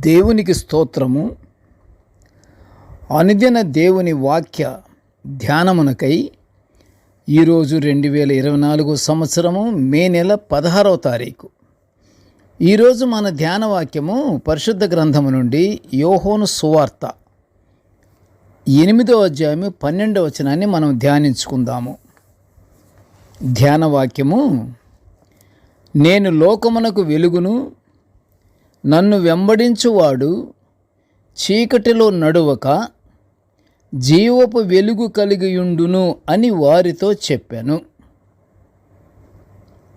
దేవునికి స్తోత్రము. అనుదిన దేవుని వాక్య ధ్యానమునకై ఈరోజు 2024 సంవత్సరము మే నెల 16వ తారీఖు. ఈరోజు మన ధ్యాన వాక్యము పరిశుద్ధ గ్రంథము నుండి యోహోను సువార్త 8వ అధ్యాయము 12వ వచనాన్ని మనం ధ్యానించుకుందాము. ధ్యాన వాక్యము: నేను లోకమునకు వెలుగును, నన్ను వెంబడించువాడు చీకటిలో నడువక జీవపు వెలుగు కలిగియుండును అని వారితో చెప్పాను.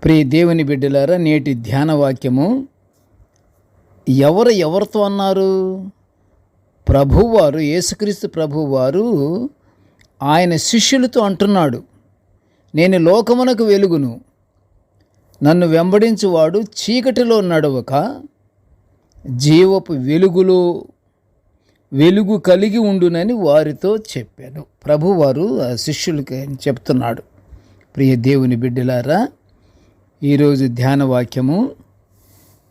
ప్రియ దేవుని బిడ్డలారా, నేటి ధ్యాన వాక్యము ఎవరితో అన్నారు? ప్రభువారు, యేసుక్రీస్తు ప్రభువారు ఆయన శిష్యులతో అంటున్నాడు, నేను లోకమునకు వెలుగును, నన్ను వెంబడించువాడు చీకటిలో నడవక జీవపు వెలుగు కలిగి ఉండునని వారితో చెప్పాను. ప్రభువారు ఆ శిష్యులకి చెప్తున్నాడు. ప్రియ దేవుని బిడ్డలారా, ఈరోజు ధ్యాన వాక్యము: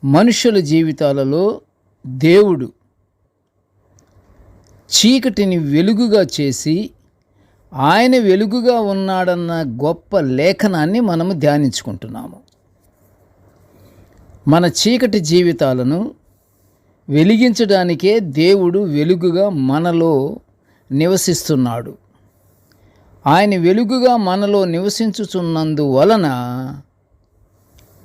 మనుషుల జీవితాలలో దేవుడు చీకటిని వెలుగుగా చేసి ఆయన వెలుగుగా ఉన్నాడన్న గొప్ప లేఖనాన్ని మనము ధ్యానించుకుంటున్నాము. మన చీకటి జీవితాలను వెలిగించడానికే దేవుడు వెలుగుగా మనలో నివసిస్తున్నాడు. ఆయన వెలుగుగా మనలో నివసించుచున్నందువలన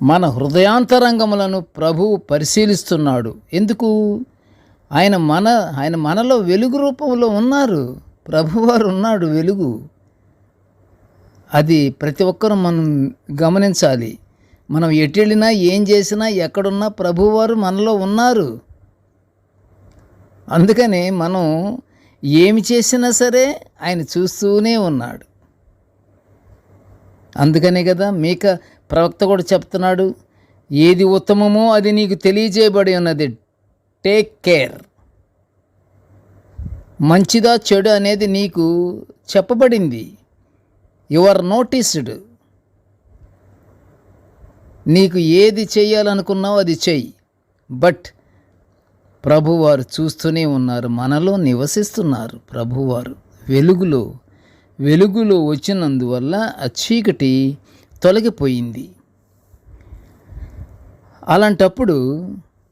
మన హృదయాంతరంగములను ప్రభువు పరిశీలిస్తున్నాడు. ఎందుకు? ఆయన మనలో వెలుగు రూపంలో ఉన్నారు. ప్రభువారు ఉన్నాడు వెలుగు. అది ప్రతి ఒక్కరూ మనం గమనించాలి. మనం ఎటు వెళ్ళినా, ఏం చేసినా, ఎక్కడున్నా ప్రభువారు మనలో ఉన్నారు. అందుకని మనం ఏమి చేసినా సరే ఆయన చూస్తూనే ఉన్నాడు. అందుకనే కదా మీక ప్రవక్త కూడా చెప్తున్నాడు, ఏది ఉత్తమమో అది నీకు తెలియజేయబడి ఉన్నది, టేక్ కేర్. మంచిదా చెడు అనేది నీకు చెప్పబడింది, యు ఆర్ నోటీస్డ్. నీకు ఏది చేయాలనుకున్నావో అది చెయ్యి. బట్ ప్రభువారు చూస్తూనే ఉన్నారు, మనలో నివసిస్తున్నారు. ప్రభువారు వెలుగులో వచ్చినందువల్ల ఆ చీకటి తొలగిపోయింది. అలాంటప్పుడు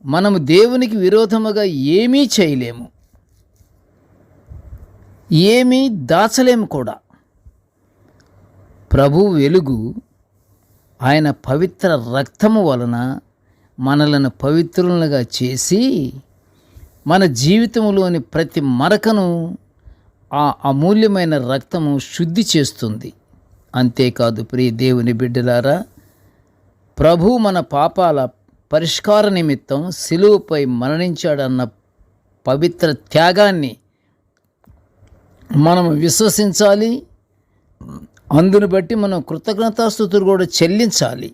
మనము దేవునికి విరోధముగా ఏమీ చేయలేము, ఏమీ దాచలేము కూడా. ప్రభు వెలుగు ఆయన పవిత్ర రక్తము వలన మనలను పవిత్రులుగా చేసి మన జీవితంలోని ప్రతి మరకను ఆ అమూల్యమైన రక్తము శుద్ధి చేస్తుంది. అంతేకాదు ప్రియ దేవుని బిడ్డలారా, ప్రభు మన పాపాల పరిష్కార నిమిత్తం సిలువపై మరణించాడన్న పవిత్ర త్యాగాన్ని మనం విశ్వసించాలి. అందును బట్టి మనం కృతజ్ఞతాస్తుతులు కూడా చెల్లించాలి.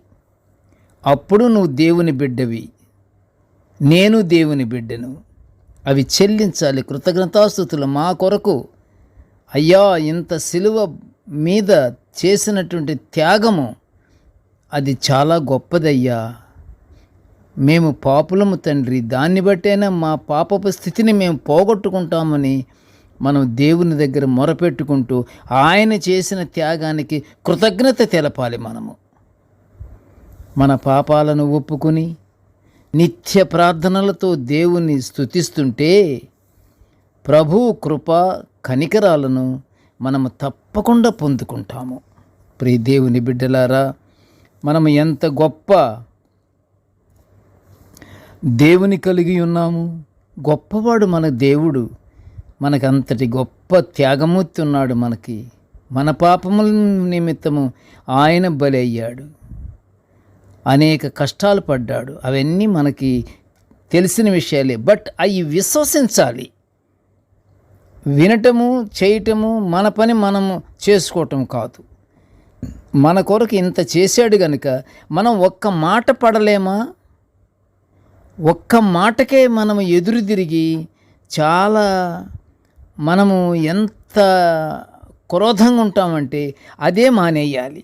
అప్పుడు నువ్వు దేవుని బిడ్డవి, నేను దేవుని బిడ్డను. అవి చెల్లించాలి, కృతజ్ఞతాస్తుతులు మా కొరకు. అయ్యా, ఇంత సిలువ మీద చేసినటువంటి త్యాగము అది చాలా గొప్పదయ్యా. మేము పాపులము తండ్రి, దాన్ని బట్టైనా మా పాపపు స్థితిని మేము పోగొట్టుకుంటామని మనం దేవుని దగ్గర మొరపెట్టుకుంటూ ఆయన చేసిన త్యాగానికి కృతజ్ఞత తెలపాలి. మనము మన పాపాలను ఒప్పుకొని నిత్య ప్రార్థనలతో దేవుని స్తుతిస్తుంటే ప్రభు కృప కనికరాలను మనము తప్పకుండా పొందుకుంటాము. ప్రియ దేవుని బిడ్డలారా, మనము ఎంత గొప్ప దేవుని కలిగి ఉన్నాము. గొప్పవాడు మన దేవుడు. మనకంతటి గొప్ప త్యాగమూర్తి ఉన్నాడు. మన పాపముల నిమిత్తము ఆయన బలి అయ్యాడు, అనేక కష్టాలు పడ్డాడు. అవన్నీ మనకి తెలిసిన విషయాలే. బట్ అవి విశ్వసించాలి. వినటము, చేయటము మన పని మనము చేసుకోవటం కాదు. మన కొరకు ఇంత చేశాడు కనుక మనం ఒక్క మాట పడలేమా? ఒక్క మాటకే మనము ఎదురు తిరిగి చాలా మనము ఎంత క్రోధంగా ఉంటామంటే అదే మానేయాలి.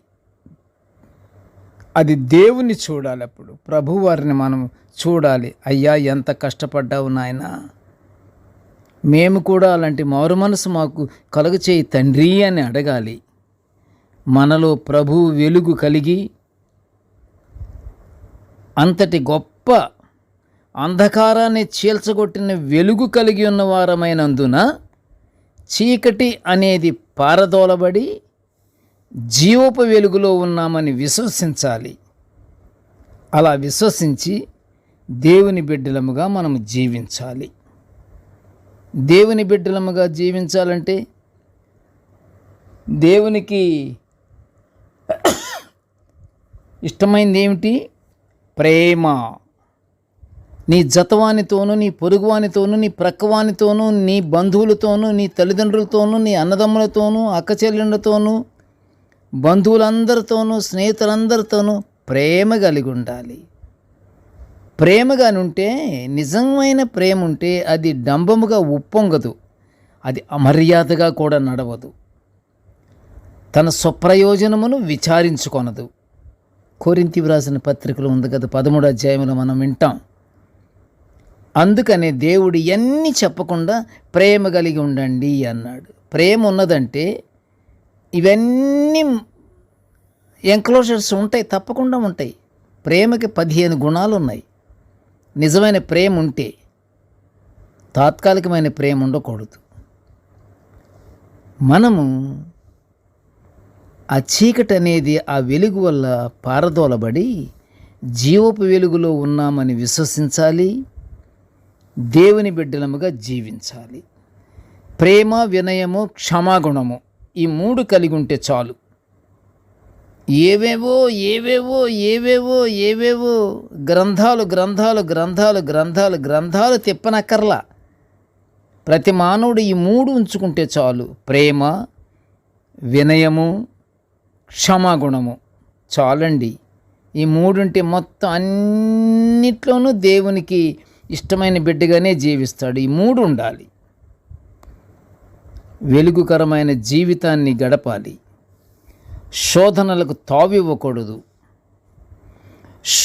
అది దేవుని చూడాలి. అప్పుడు ప్రభువారిని మనం చూడాలి. అయ్యా ఎంత కష్టపడ్డావు నాయనా, మేము కూడా అలాంటి మారు మనసు మాకు కలుగచేయి తండ్రి అని అడగాలి. మనలో ప్రభు వెలుగు కలిగి అంతటి గొప్ప అంధకారాన్ని చీల్చగొట్టిన వెలుగు కలిగి ఉన్న వారమైనందున చీకటి అనేది పారదోలబడి జీవపు వెలుగులో ఉన్నామని విశ్వసించాలి. అలా విశ్వసించి దేవుని బిడ్డలముగా మనము జీవించాలి. దేవుని బిడ్డలముగా జీవించాలంటే దేవునికి ఇష్టమైంది ఏమిటి? ప్రేమ. నీ జతవానితోనూ, నీ పొరుగువానితోనూ, నీ ప్రక్కవానితోనూ, నీ బంధువులతోనూ, నీ తల్లిదండ్రులతోనూ, నీ అన్నదమ్ములతోనూ, అక్కచెల్లెళ్ళతోనూ, బంధువులందరితోనూ, స్నేహితులందరితోనూ ప్రేమ కలిగి ఉండాలి. ప్రేమగానుంటే, నిజమైన ప్రేమ ఉంటే అది డంబముగా ఉప్పొంగదు, అది అమర్యాదగా కూడా నడవదు, తన స్వప్రయోజనమును విచారించుకొనదు. కొరింథీ వ్రాసిన పత్రికలో ఉంది కదా, 13వ అధ్యాయంలో మనం వింటాం. అందుకనే దేవుడు ఇవన్నీ చెప్పకుండా ప్రేమ కలిగి ఉండండి అన్నాడు. ప్రేమ ఉన్నదంటే ఇవన్నీ ఎంక్లోజర్స్ ఉంటాయి, తప్పకుండా ఉంటాయి. ప్రేమకి 15 గుణాలు ఉన్నాయి. నిజమైన ప్రేమ ఉంటే తాత్కాలికమైన ప్రేమ ఉండకూడదు. మనము ఆ చీకటి అనేది ఆ వెలుగు వల్ల పారదోలబడి జీవపు వెలుగులో ఉన్నామని విశ్వసించాలి. దేవుని బిడ్డలముగా జీవించాలి. ప్రేమ, వినయము, క్షమాగుణము ఈ 3 కలిగి ఉంటే చాలు. ఏవేవో ఏవేవో ఏవేవో ఏవేవో గ్రంథాలు గ్రంథాలు గ్రంథాలు గ్రంథాలు గ్రంథాలు తిప్పనక్కర్లా. ప్రతి మానవుడు ఈ 3 ఉంచుకుంటే చాలు. ప్రేమ, వినయము, క్షమాగుణము చాలండి. ఈ 3 ఉంటే మొత్తం అన్నిట్లోనూ దేవునికి ఇష్టమైన బిడ్డగానే జీవిస్తాడు. ఈ 3 ఉండాలి. వెలుగుకరమైన జీవితాన్ని గడపాలి. శోధనలకు తావివ్వకూడదు.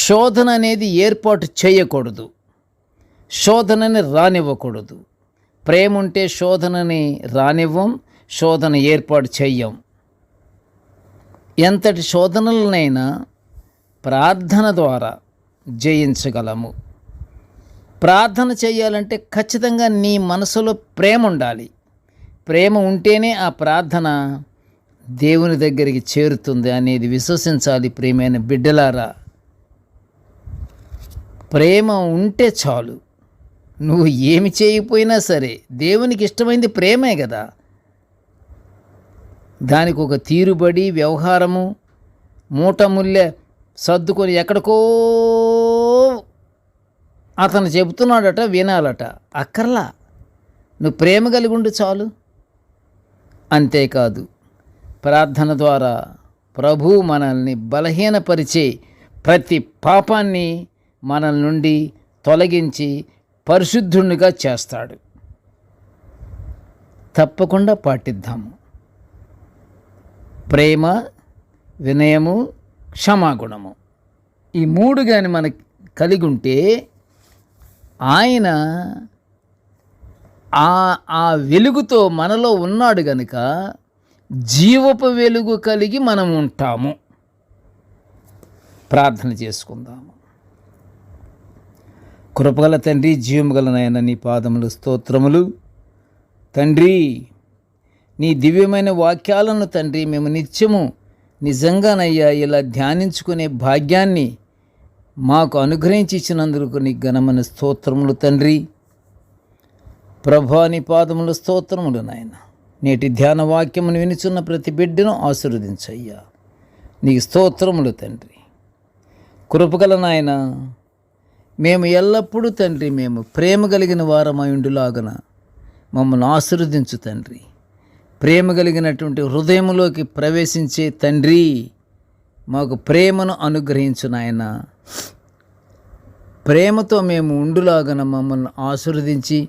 శోధన అనేది ఏర్పాటు చేయకూడదు. శోధనని రానివ్వకూడదు. ప్రేమ ఉంటే శోధనని రానివ్వం, శోధన ఏర్పాటు చెయ్యం. ఎంతటి శోధనలనైనా ప్రార్థన ద్వారా జయించగలము. ప్రార్థన చేయాలంటే ఖచ్చితంగా నీ మనసులో ప్రేమ ఉండాలి. ప్రేమ ఉంటేనే ఆ ప్రార్థన దేవుని దగ్గరికి చేరుతుంది అనేది విశ్వసించాలి. ప్రేమైన బిడ్డలారా, ప్రేమ ఉంటే చాలు. నువ్వు ఏమి చేయకపోయినా సరే దేవునికి ఇష్టమైంది ప్రేమే కదా. దానికి ఒక తీరుబడి వ్యవహారము మూటముల్లె సర్దుకొని ఎక్కడికో అతను చెబుతున్నాడట, వినాలట, అక్కర్లా. నువ్వు ప్రేమ కలిగి ఉండు చాలు. అంతేకాదు, ప్రార్థన ద్వారా ప్రభువు మనల్ని బలహీనపరిచే ప్రతి పాపాన్ని మనల నుండి తొలగించి పరిశుద్ధునిగా చేస్తాడు. తప్పకుండా పాటిద్దాము. ప్రేమ, వినయము, క్షమాగుణము ఈ 3 కానీ మనకి కలిగి ఉంటే ఆయన ఆ వెలుగుతో మనలో ఉన్నాడు గనుక జీవపు వెలుగు కలిగి మనం ఉంటాము. ప్రార్థన చేసుకుందాము. కృపగల తండ్రి, జీవముగల నాయన, నీ పాదములు స్తోత్రములు తండ్రి. నీ దివ్యమైన వాక్యాలను తండ్రి మేము నిత్యము నిజంగానయ్యా ఇలా ధ్యానించుకునే భాగ్యాన్ని మాకు అనుగ్రహించి ఇచ్చినందుకు నీ ఘనమైన స్తోత్రములు తండ్రి. ప్రభా, నీ పాదములు స్తోత్రములు నాయన. నేటి ధ్యాన వాక్యమును వినుచున్న ప్రతి బిడ్డను ఆశీర్వదించయ్యా. నీకు స్తోత్రములు తండ్రి. కృపగల నాయన, మేము ఎల్లప్పుడూ తండ్రి మేము ప్రేమ కలిగిన వారమై ఉండులాగన మమ్మల్ని ఆశీర్వదించు తండ్రి. ప్రేమ కలిగినటువంటి హృదయంలోకి ప్రవేశించే తండ్రి, మాకు ప్రేమను అనుగ్రహించు నాయన. ప్రేమతో మేము ఉండులాగన మమ్మల్ని ఆశీర్వదించి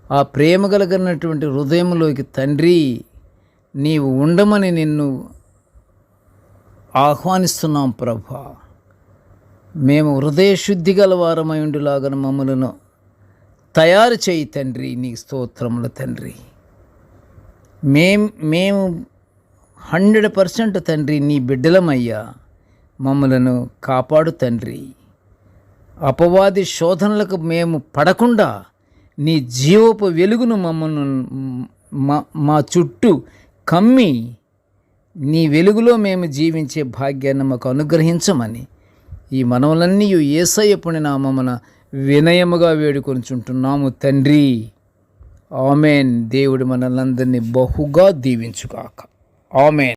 ఆ ప్రేమ కలిగినటువంటి హృదయంలోకి తండ్రి నీవు ఉండమని నిన్ను ఆహ్వానిస్తున్నాం ప్రభా. మేము హృదయశుద్ధి గల వారమై ఉండులాగా మమ్మలను తయారు చేయి తండ్రి. నీకు స్తోత్రములు తండ్రి. మేము 100% తండ్రి నీ బిడ్డలమయ్యా. మమ్మలను కాపాడు తండ్రి. అపవాది శోధనలకు మేము పడకుండా నీ జీవపు వెలుగును మా చుట్టూ కమ్మి నీ వెలుగులో మేము జీవించే భాగ్యాన్ని మాకు అనుగ్రహించమని ఈ మనవులన్నీ యేసయ్య పుణ్యనామమున వినయముగా వేడుకొనుచుంటున్నాము తండ్రి. ఆమేన్. దేవుడు మనల్నందరినీ బహుగా దీవించుగాక. ఆమేన్.